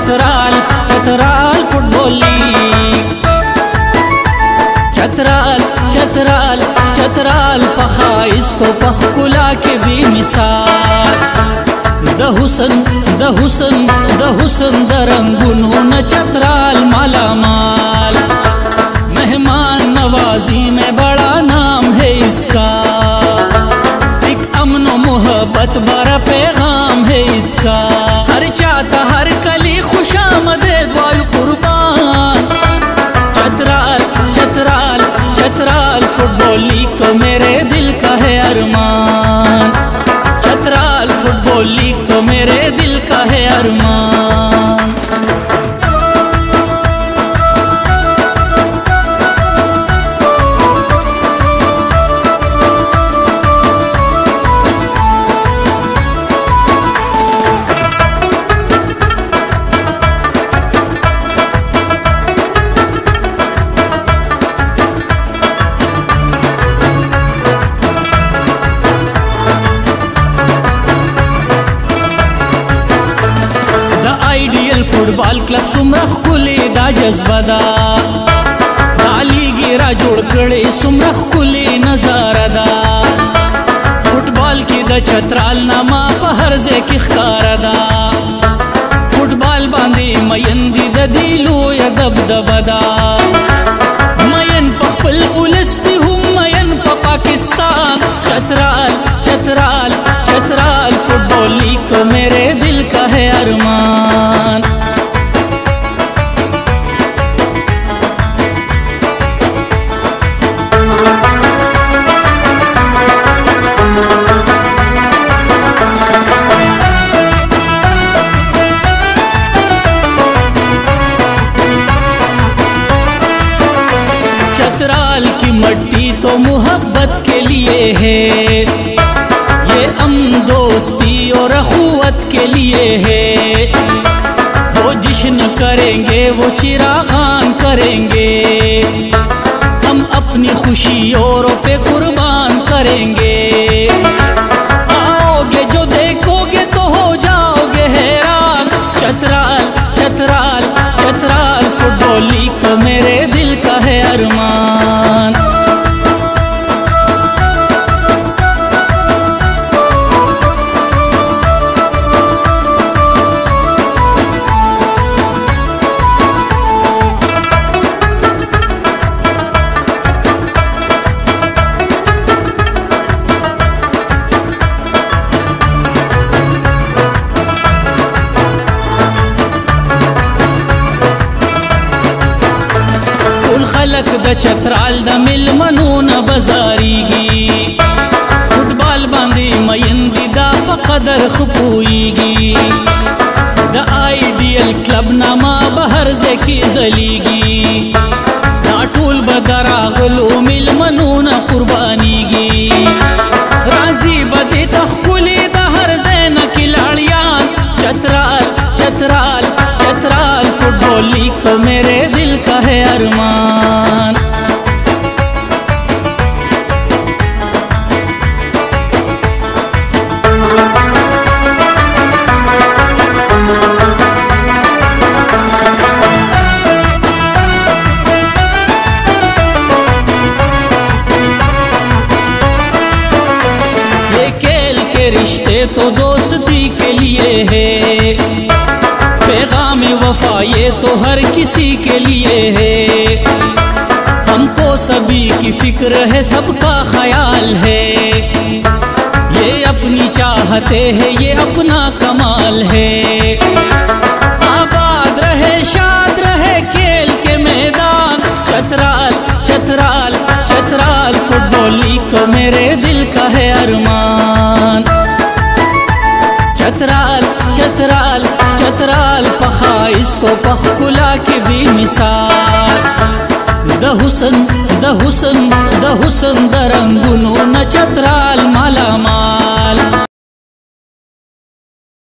Chitral Chitral football league. Chitral Chitral Chitral पखाइस्तो पखकुला के भी मिसाल द हुसन द हुसन द हुसन द रंगुनो न चतराल माला माल। मेहमान नवाजी में बड़ा नाम है इसका, एक अमन मोहब्बत बड़ा पैगाम है इसका। हर चाहता हर कली खुशामदीद वायु कुर्बान। चतराल चतराल चतराल फुटबॉल लीग तो मेरे दिल का है अरमान। चतराल फुटबॉल लीग तो मेरे दिल का है अरमान। फुटबॉल क्लब सुमरख कुले दा जज्बदा ताली गिरा जोड़ कड़े सुमरख कुले नजारा दा। फुटबॉल की द चतराल नामा पहरजे की खकारदा। फुटबॉल बांधे मयंदी द दिलो या दबदबदा। मयन पखपल उलस्ती हूँ मयन प पाकिस्तान। चतराल चतराल चतराल फुटबॉल लीग तो मेरे दिल का है अरमान। चतराल की मट्टी तो मोहब्बत के लिए है, ये दोस्ती और अखुवत के लिए है। वो जश्न करेंगे वो चिरागान करेंगे, हम अपनी खुशियों पे कुर्बान करेंगे। आओगे जो देखोगे तो हो जाओगे हैरान। चतराल चतराल चतराल फुटबॉल लीग तो मेरे दिल का है अरमान। खलक द चतराल द मिलमनो न बजारीगी। फुटबॉल बांधी मयंदी दा पकदर खपुईगी। द आइडियल क्लब नामा बहरजे की जलीगी। नाटूल बदरा गलो मिलमनो न कुर्बानीगी। राजी बदे तखकुली द हरजे न खिलाड़ियान। चतराल चतराल चतराल फुटबॉल लीग तो मेरे दिल का है अरमान। ये खेल के रिश्ते तो दोस्ती के लिए है, पैगाम वफा ये तो हर किसी के लिए है। हमको सभी की फिक्र है सबका ख्याल है, ये अपनी चाहते हैं ये अपना कमाल है। आबाद रहे शाद रहे खेल के मैदान। चतराल चतराल चतराल फुटबॉल लीग तो मेरे दिल का है अरमान। चतराल चतराल चतराल पखाइस्तो पखकुला की भी मिसाल द हुसन द हुसन द हुसन द रंगुनो न चतराल माला